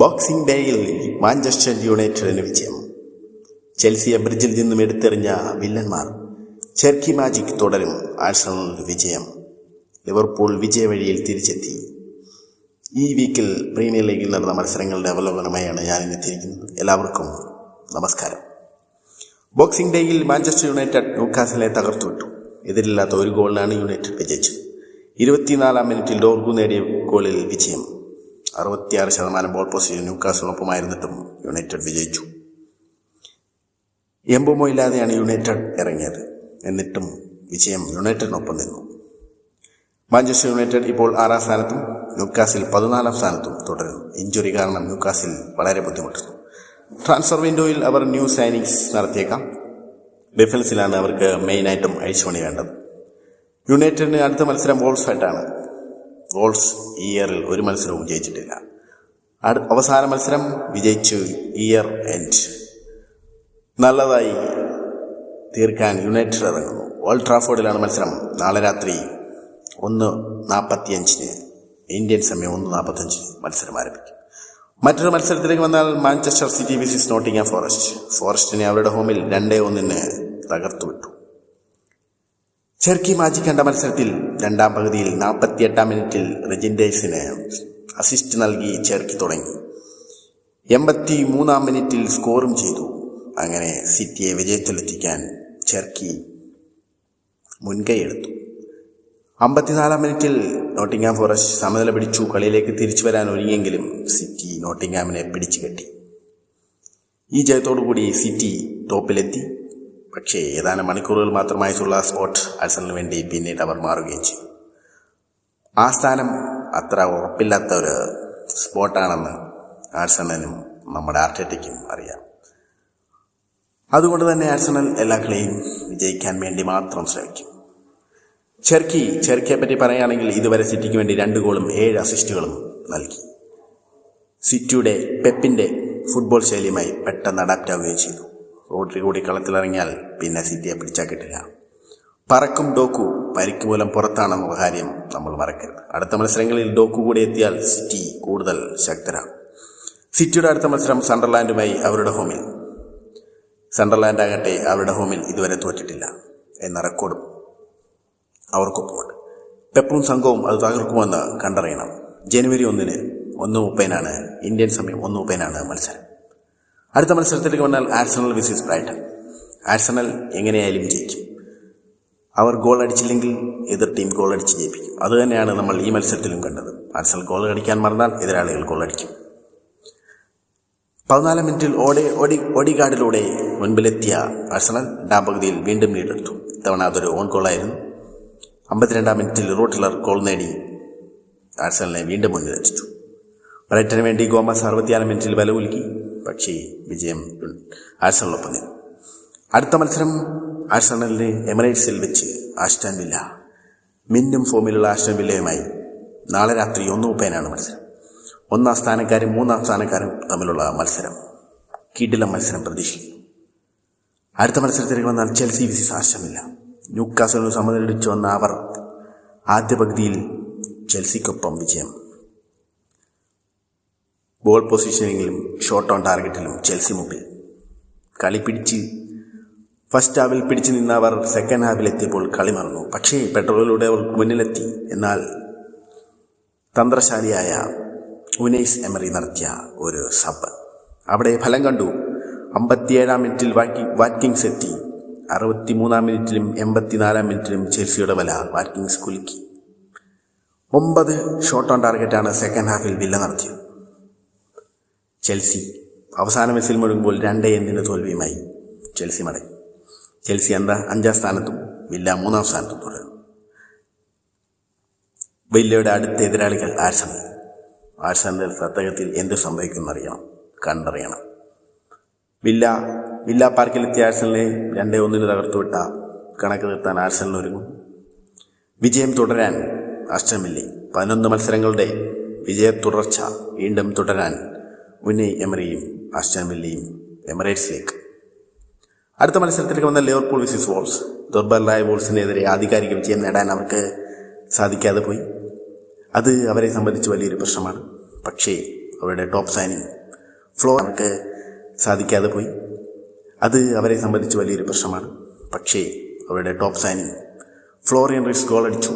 Boxing ഡേയിൽ Manchester യുണൈറ്റഡിന് വിജയം. ചെൽസിയെ ബ്രിഡ്ജിൽ നിന്നും എടുത്തെറിഞ്ഞ വില്ലന്മാർ. ചെർക്കി മാജിക് തുടരും. ആഴ്സണലിന് വിജയം. ലിവർപൂൾ വിജയവഴിയിൽ തിരിച്ചെത്തി. ഈ വീക്കിൽ പ്രീമിയർ ലീഗിൽ നടന്ന മത്സരങ്ങളുടെ അവലോകനമായാണ് ഞാനിന്നെത്തിയിരിക്കുന്നത്. എല്ലാവർക്കും നമസ്കാരം. ബോക്സിംഗ് ഡേയിൽ മാഞ്ചസ്റ്റർ യുണൈറ്റഡ് ന്യൂക്കാസിലെ തകർത്തുവിട്ടു. എതിരില്ലാത്ത ഒരു ഗോളിനാണ് യുണൈറ്റഡ് വിജയിച്ചത്. 24-ാം മിനിറ്റിൽ ഡോർഗു നേടിയ ഗോളിൽ വിജയം. 66% ബോൾ പൊസിഷൻ ന്യൂക്കാസിനൊപ്പമായിരുന്നിട്ടും യുണൈറ്റഡ് വിജയിച്ചു. എംബുമോ ഇല്ലാതെയാണ് യുണൈറ്റഡ് ഇറങ്ങിയത്. എന്നിട്ടും വിജയം യുണൈറ്റഡിനൊപ്പം നിന്നു. മാഞ്ചസ്റ്റർ യുണൈറ്റഡ് ഇപ്പോൾ 6-ാം സ്ഥാനത്തും ന്യൂക്കാസിൽ 14-ാം സ്ഥാനത്തും തുടരുന്നു. ഇഞ്ചുറി കാരണം ന്യൂക്കാസിൽ വളരെ ബുദ്ധിമുട്ടുന്നു. ട്രാൻസ്ഫർ വിൻഡോയിൽ അവർ ന്യൂ സൈനിങ്സ് നടത്തിയേക്കാം. ഡിഫൻസിലാണ് അവർക്ക് മെയിനായിട്ടും അഴിച്ചുപണി വേണ്ടത്. യുണൈറ്റഡിന് അടുത്ത മത്സരം വോൾസായിട്ടാണ്. വോൾസ് ഈ ഇയറിൽ ഒരു മത്സരവും ജയിച്ചിട്ടില്ല. അവസാന മത്സരം വിജയിച്ചു ഇയർ എൻഡ്. നല്ലതായി തീർക്കാൻ യുണൈറ്റഡ് ഇറങ്ങുന്നു. ഓൾഡ് ട്രാഫോർഡിലാണ് മത്സരം. നാളെ രാത്രി 1:45 ഇന്ത്യൻ സമയം 1:45 മത്സരം ആരംഭിക്കും. മറ്റൊരു മത്സരത്തിലേക്ക് വന്നാൽ മാഞ്ചസ്റ്റർ സിറ്റി വിസിസ് നോട്ടിംഗ്ഹാം ഫോറസ്റ്റ്. ഫോറസ്റ്റിനെ അവരുടെ ഹോമിൽ 2-1 തകർത്തുവിട്ടു. ചെർക്കി മാജിക് കണ്ട മത്സരത്തിൽ രണ്ടാം പകുതിയിൽ 48-ാം മിനിറ്റിൽ റെജിൻഡേഴ്സിന് അസിസ്റ്റ് നൽകി ചെർക്കി തുടങ്ങി. 83-ാം മിനിറ്റിൽ സ്കോറും ചെയ്തു. അങ്ങനെ സിറ്റിയെ വിജയത്തിലെത്തിക്കാൻ ചെർക്കി മുൻകൈയെടുത്തു. 54-ാം മിനിറ്റിൽ നോട്ടിംഗ്ഹാം ഫോറസ്റ്റ് സമനില പിടിച്ചു. കളിയിലേക്ക് തിരിച്ചു വരാൻ ഒരുങ്ങിയെങ്കിലും സിറ്റി നോട്ടിംഗ്ഹാമിനെ പിടിച്ചു കെട്ടി. ഈ ജയത്തോടുകൂടി സിറ്റി ടോപ്പിലെത്തി. പക്ഷേ ഏതാനും മണിക്കൂറുകൾ മാത്രമായിട്ടുള്ള സ്പോട്ട് ആഴ്സണലിന് വേണ്ടി പിന്നീട് അവർ മാറുകയും ചെയ്തു. ആ സ്ഥാനം അത്ര ഉറപ്പില്ലാത്ത ഒരു സ്പോട്ടാണെന്ന് ആഴ്സണലിനും നമ്മുടെ ആർട്ടറ്റയ്ക്കും അറിയാം. അതുകൊണ്ട് തന്നെ ആഴ്സണൽ എല്ലാ കളിയും വിജയിക്കാൻ വേണ്ടി മാത്രം ശ്രമിക്കും. ചെർക്കിയെ പറ്റി പറയുകയാണെങ്കിൽ ഇതുവരെ സിറ്റിക്ക് വേണ്ടി 2 ഗോളും 7 അസിസ്റ്റുകളും നൽകി. സിറ്റിയുടെ പെപ്പിന്റെ ഫുട്ബോൾ ശൈലിയുമായി പെട്ടെന്ന് അഡാപ്റ്റ് ആവുകയും ചെയ്തു. റോഡ്രി കൂടി കളത്തിലിറങ്ങിയാൽ പിന്നെ സിറ്റിയെ പിടിച്ചാൽ കിട്ടില്ല. പറക്കും ഡോക്കു പരിക്ക് മൂലം പുറത്താണെന്നുള്ള കാര്യം നമ്മൾ മറക്കരുത്. അടുത്ത മത്സരങ്ങളിൽ ഡോക്കു കൂടി എത്തിയാൽ സിറ്റി കൂടുതൽ ശക്തരാകും. സിറ്റിയുടെ അടുത്ത മത്സരം സണ്ടർലാൻഡുമായി അവരുടെ ഹോമിൽ. സണ്ടർലാൻഡ് ആകട്ടെ അവരുടെ ഹോമിൽ ഇതുവരെ തോറ്റിട്ടില്ല എന്ന റെക്കോർഡും അവർക്കൊപ്പമുണ്ട്. പെപ്പും സംഘവും അത് തകർക്കുമെന്ന് കണ്ടറിയണം. ജനുവരി 1:30 ഇന്ത്യൻ സമയം 1:30 മത്സരം. അടുത്ത മത്സരത്തിലേക്ക് വന്നാൽ ആഴ്സണൽ വിസിസ് ബ്രൈറ്റൺ. ആഴ്സണൽ എങ്ങനെയായാലും ജയിക്കും. അവർ ഗോൾ അടിച്ചില്ലെങ്കിൽ എതിർ ടീം ഗോൾ അടിച്ച് ജയിപ്പിക്കും. അതുതന്നെയാണ് നമ്മൾ ഈ മത്സരത്തിലും കണ്ടത്. ആഴ്സണൽ ഗോൾ അടിക്കാൻ മറന്നാൽ എതിരാളികൾ ഗോൾ അടിക്കും. 14-ാം മിനിറ്റിൽ ഓഡിഗാർഡിലൂടെ മുൻപിലെത്തിയ ആഴ്സണൽ 2-ാം പകുതിയിൽ വീണ്ടും ലീഡെടുത്തു. ഇത്തവണ അതൊരു ഓൺ ഗോളായിരുന്നു. 52-ാം മിനിറ്റിൽ റൂട്ടിലർ ഗോൾ നേടി ആഴ്സണലിനെ വീണ്ടും മുന്നിലെത്തിച്ചു. ബ്രൈറ്റന് വേണ്ടി ഗോമസ് 66-ാം മിനിറ്റിൽ വല ഉലുക്കി. പക്ഷേ വിജയം ആഴ്സണലിനൊപ്പം നിന്നു. അടുത്ത മത്സരം ആഴ്സണലിന് എമിറേറ്റ്സിൽ വെച്ച് ആസ്റ്റൺ വില്ല. മിന്നും ഫോമിലുള്ള ആസ്റ്റൺ വില്ലയുമായി നാളെ രാത്രി 1:30 മത്സരം. 1-ാം സ്ഥാനക്കാരും 3-ാം സ്ഥാനക്കാരും തമ്മിലുള്ള മത്സരം. കിടിലം മത്സരം പ്രതീക്ഷിക്കുന്നു. അടുത്ത മത്സരത്തിലേക്ക് വന്നാൽ ചെൽസി വിസിസ് ആസ്റ്റൺ വില്ല. ന്യൂക്കാസിലിന് സമനിലടിച്ചു വന്ന അവർ ആദ്യ പകുതിയിൽ ചെൽസിക്കൊപ്പം വിജയം. ബോൾ പൊസിഷനിങ്ങിലും ഷോട്ട് ഓൺ ടാർഗറ്റിലും ചെൽസി മുമ്പിൽ. കളി ഫസ്റ്റ് ഹാഫിൽ പിടിച്ചു നിന്ന അവർ സെക്കൻഡ് ഹാഫിലെത്തിയപ്പോൾ കളി മറന്നു. പക്ഷേ പെട്രോളിലൂടെ അവർ മുന്നിലെത്തി. എന്നാൽ തന്ത്രശാലിയായ ഉനൈസ് എമറി നടത്തിയ ഒരു സബ് അവിടെ ഫലം കണ്ടു. 57-ാം മിനിറ്റിൽ വാറ്റ്കിങ്സ് എത്തി. 63-ാം മിനിറ്റിലും 84-ാം മിനിറ്റിലും ചെൽസിയുടെ വല വാറ്റ്കിങ്സ് കുലുക്കി. 9 shot on ടാർഗറ്റാണ് second Hafil villa നടത്തിയത്. ചെൽസി അവസാന മിസിൽ മുഴുകുമ്പോൾ 2-1 തോൽവിയുമായി ചെൽസി മടങ്ങി. ചെൽസി 5-ാം സ്ഥാനത്തും വില്ല 3-ാം സ്ഥാനത്തും തുടരുന്നു. വില്ലയുടെ അടുത്ത എതിരാളികൾ ആഴ്സണൽ. ആഴ്സണൽ തട്ടകത്തിൽ എന്ത് സംഭവിക്കുമെന്നറിയണം, കണ്ടറിയണം. വില്ല പാർക്കിലെത്തിയ ആഴ്സണലിനെ 2-1 തകർത്തുവിട്ട കണക്ക് നിർത്താൻ ആഴ്സണൽ ഒരുങ്ങും. വിജയം തുടരാൻ ആസ്റ്റൺ വില്ല 11 മത്സരങ്ങളുടെ വിജയ തുടർച്ച വീണ്ടും തുടരാൻ ഉനൈ എമറിയും ആസ്റ്റൺ വില്ലയും എമിറേറ്റ്സിലേക്ക്. അടുത്ത മത്സരത്തിലേക്ക് വന്ന ലിവർപൂൾ വിസിസ് വോൾസ്. ദുർബലരായ വോൾസിനെതിരെ ആധികാരിക വിജയം നേടാൻ അവർക്ക് സാധിക്കാതെ പോയി. അത് അവരെ സംബന്ധിച്ച് വലിയൊരു പ്രശ്നമാണ്. പക്ഷേ അവരുടെ ടോപ്പ് സൈനിങ് ഫ്ലോർക്ക് സാധിക്കാതെ പോയി. അത് അവരെ സംബന്ധിച്ച് വലിയൊരു പ്രശ്നമാണ്. പക്ഷേ അവരുടെ top signing Florian Ritz goal അടിച്ചു.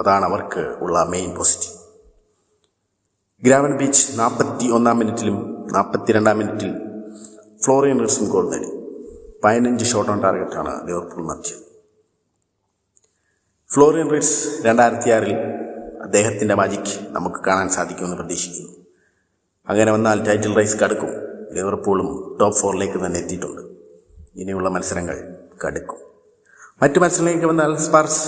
അതാണ് അവർക്ക് ഉള്ള മെയിൻ പോസിറ്റീവ്. ഗ്രാവൻബീച്ച് 41-ാം മിനിറ്റിലും 42-ാം മിനിറ്റിൽ ഫ്ലോറിയൻ റിറ്റ്സും ഗോൾ നേടി. 15 ഷോട്ട് ഓൺ ടാർഗറ്റാണ് ലിവർപൂൾ നടത്തിയത്. ഫ്ലോറിയൻ റിറ്റ്സ് 2006-ൽ അദ്ദേഹത്തിൻ്റെ മാജിക് നമുക്ക് കാണാൻ സാധിക്കുമെന്ന് പ്രതീക്ഷിക്കുന്നു. അങ്ങനെ വന്നാൽ ടൈറ്റിൽ റേസ് കടുക്കും. ലിവർപൂളും ടോപ്പ് 4ലേക്ക് തന്നെ എത്തിയിട്ടുണ്ട്. ഇനിയുള്ള മത്സരങ്ങൾ കടുക്കും. മറ്റു മത്സരങ്ങളിലേക്ക് വന്നാൽ സ്പാർസ്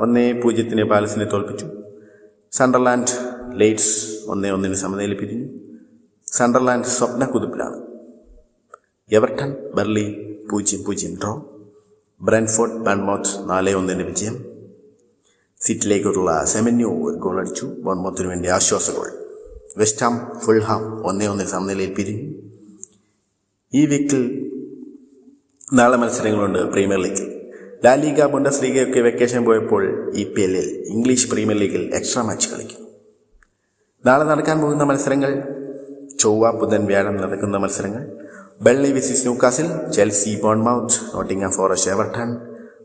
1-0 പാലസിനെ തോൽപ്പിച്ചു. സണ്ടർലാൻഡ് ലെയ്ഡ്സ് 1-1 സമനിലയിൽ പിരിഞ്ഞു. സണ്ടർലാൻഡ് സ്വപ്ന കുതിപ്പിലാണ്. Everton Burnley 0-0 draw. Brentford Bournemouth 4-1 വിജയം. സിറ്റിയിലേക്കുള്ള സെമന്യു ഒരു ഗോൾ അടിച്ചു. ബോൺമൗത്തിന് വേണ്ടി ആശ്വാസ ഗോൾ. വെസ്റ്റ് ഹാം ഫുൾഹാം 1-1 സമനിലയിൽ പിരിഞ്ഞു. ഈ വീക്കിൽ നാളെ മത്സരങ്ങളുണ്ട് പ്രീമിയർ ലീഗിൽ. ലാ ലീഗ, ബുണ്ടസ് ലീഗയൊക്കെ വെക്കേഷൻ പോയപ്പോൾ EPL-ൽ ഇംഗ്ലീഷ് പ്രീമിയർ ലീഗിൽ എക്സ്ട്രാ മാച്ച് കളിക്കും. നാളെ നടക്കാൻ പോകുന്ന മത്സരങ്ങൾ ചൊവ്വ, ബുധൻ, വ്യാഴം നടക്കുന്ന മത്സരങ്ങൾ: Burnley versus Newcastle, Chelsea Bournemouth, Nottingham Forest Everton,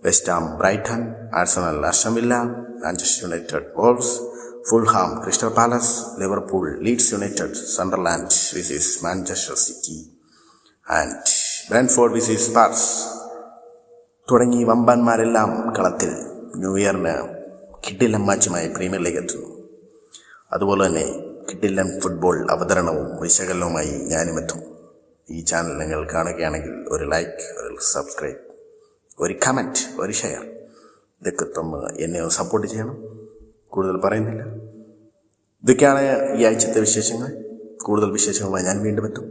West Ham Brighton, Arsenal Aston Villa, Manchester United Wolves, Fulham Crystal Palace, Liverpool Leeds United, Sunderland versus Manchester City and Brentford versus Spurs തുടങ്ങി വമ്പന്മാരെല്ലാം കളത്തിൽ new ഇയറിന് കിഡിലൻ മാച്ചുമായി premier league എത്തുന്നു. അതുപോലെ തന്നെ കിഡിലൻ football അവതരണവും വിശകലനവുമായി ഞാനും എത്തും. ഈ ചാനൽ നിങ്ങൾ കാണുകയാണെങ്കിൽ ഒരു ലൈക്ക്, ഒരു സബ്സ്ക്രൈബ്, ഒരു കമൻറ്റ്, ഒരു ഷെയർ, ഇതൊക്കെ തന്ന് എന്നെ സപ്പോർട്ട് ചെയ്യണം. കൂടുതൽ പറയുന്നില്ല. ഇതൊക്കെയാണ് ഈ ആഴ്ചത്തെ വിശേഷങ്ങൾ. കൂടുതൽ വിശേഷങ്ങളുമായി ഞാൻ വീണ്ടും എത്തും.